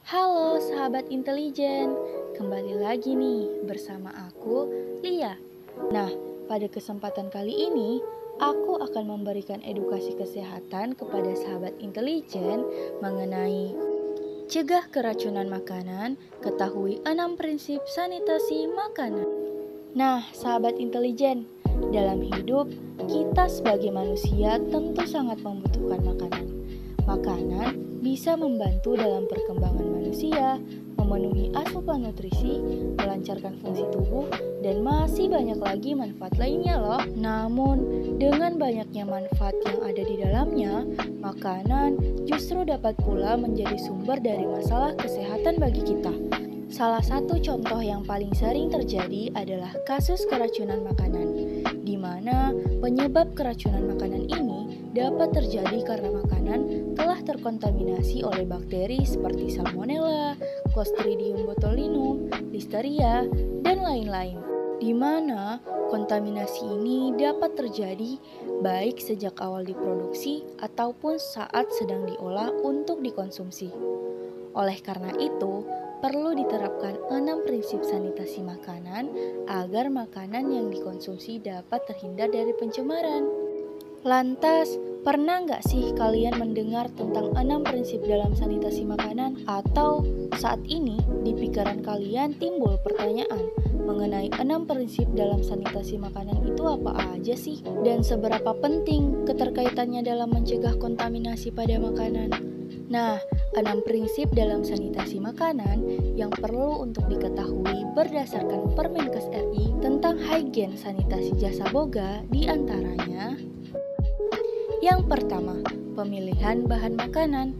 Halo sahabat intelijen, kembali lagi nih bersama aku, Lia. Nah, pada kesempatan kali ini, aku akan memberikan edukasi kesehatan kepada sahabat intelijen mengenai cegah keracunan makanan, ketahui 6 prinsip sanitasi makanan. Nah, sahabat intelijen, dalam hidup kita sebagai manusia tentu sangat membutuhkan makanan. Makanan bisa membantu dalam perkembangan manusia, memenuhi asupan nutrisi, melancarkan fungsi tubuh, dan masih banyak lagi manfaat lainnya loh. Namun, dengan banyaknya manfaat yang ada di dalamnya, makanan justru dapat pula menjadi sumber dari masalah kesehatan bagi kita. Salah satu contoh yang paling sering terjadi adalah kasus keracunan makanan, di mana penyebab keracunan makanan ini dapat terjadi karena makanan telah terkontaminasi oleh bakteri seperti Salmonella, Clostridium botulinum, Listeria, dan lain-lain. Di mana kontaminasi ini dapat terjadi baik sejak awal diproduksi ataupun saat sedang diolah untuk dikonsumsi. Oleh karena itu, perlu diterapkan 6 prinsip sanitasi makanan agar makanan yang dikonsumsi dapat terhindar dari pencemaran. Lantas, pernah nggak sih kalian mendengar tentang 6 prinsip dalam sanitasi makanan? Atau saat ini di pikiran kalian timbul pertanyaan mengenai 6 prinsip dalam sanitasi makanan itu apa aja sih? Dan seberapa penting keterkaitannya dalam mencegah kontaminasi pada makanan? Nah, 6 prinsip dalam sanitasi makanan yang perlu untuk diketahui berdasarkan Permenkes RI tentang Higien Sanitasi Jasa Boga diantaranya. Yang pertama, pemilihan bahan makanan.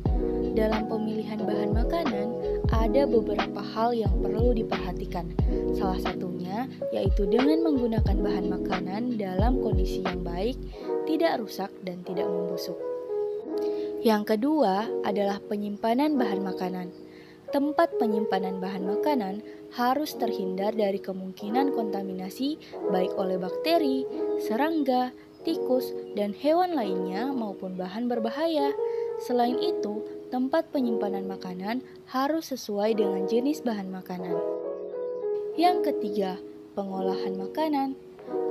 Dalam pemilihan bahan makanan, ada beberapa hal yang perlu diperhatikan. Salah satunya yaitu dengan menggunakan bahan makanan dalam kondisi yang baik, tidak rusak dan tidak membusuk. Yang kedua adalah penyimpanan bahan makanan. Tempat penyimpanan bahan makanan harus terhindar dari kemungkinan kontaminasi baik oleh bakteri, serangga, tikus, dan hewan lainnya maupun bahan berbahaya. Selain itu, tempat penyimpanan makanan harus sesuai dengan jenis bahan makanan. Yang ketiga, pengolahan makanan.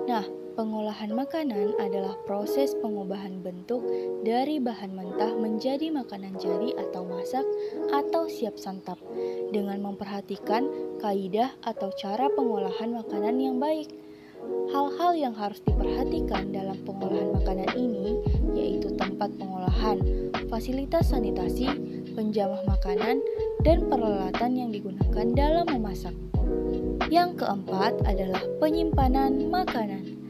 Nah, pengolahan makanan adalah proses pengubahan bentuk dari bahan mentah menjadi makanan jadi atau masak atau siap santap dengan memperhatikan kaidah atau cara pengolahan makanan yang baik. Hal-hal yang harus diperhatikan dalam pengolahan makanan ini yaitu tempat pengolahan, fasilitas sanitasi, penjamah makanan, dan peralatan yang digunakan dalam memasak. Yang keempat adalah penyimpanan makanan.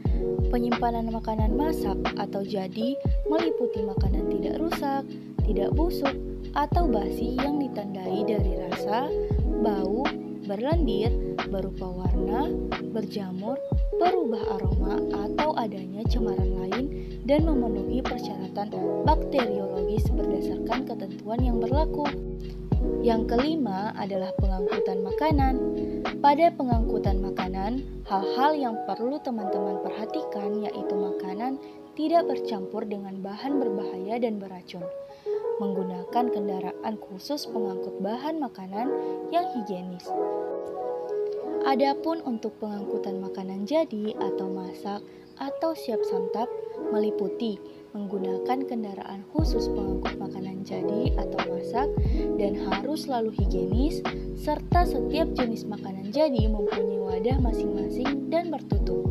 Penyimpanan makanan masak atau jadi meliputi makanan tidak rusak, tidak busuk, atau basi yang ditandai dari rasa, bau, berlendir, berupa warna, berjamur, berubah aroma, atau adanya cemaran lain dan memenuhi persyaratan bakteriologis berdasarkan ketentuan yang berlaku. Yang kelima adalah pengangkutan makanan. Pada pengangkutan makanan, hal-hal yang perlu teman-teman perhatikan yaitu makanan tidak bercampur dengan bahan berbahaya dan beracun. Menggunakan kendaraan khusus pengangkut bahan makanan yang higienis. Adapun untuk pengangkutan makanan jadi atau masak atau siap santap meliputi menggunakan kendaraan khusus pengangkut makanan jadi atau masak dan harus selalu higienis serta setiap jenis makanan jadi mempunyai wadah masing-masing dan bertutup.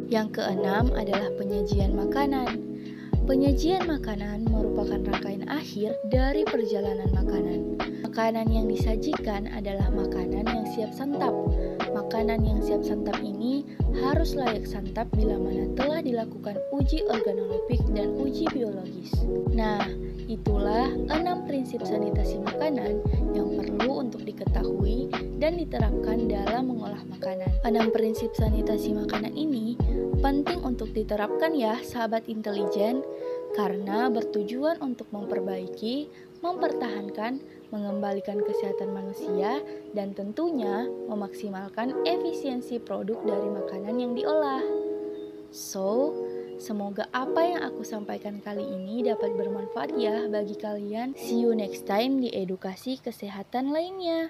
Yang keenam adalah penyajian makanan. Penyajian makanan merupakan rangkaian akhir dari perjalanan makanan. Makanan yang disajikan adalah makanan yang siap santap. Makanan yang siap santap ini harus layak santap bila mana telah dilakukan uji organoleptik dan uji biologis. Nah, itulah 6 prinsip sanitasi makanan yang perlu untuk diketahui dan diterapkan dalam mengolah makanan. 6 prinsip sanitasi makanan ini penting untuk diterapkan ya sahabat intelijen, karena bertujuan untuk memperbaiki, mempertahankan, mengembalikan kesehatan manusia, dan tentunya memaksimalkan efisiensi produk dari makanan yang diolah. So, Semoga apa yang aku sampaikan kali ini dapat bermanfaat ya bagi kalian. See you next time di edukasi kesehatan lainnya.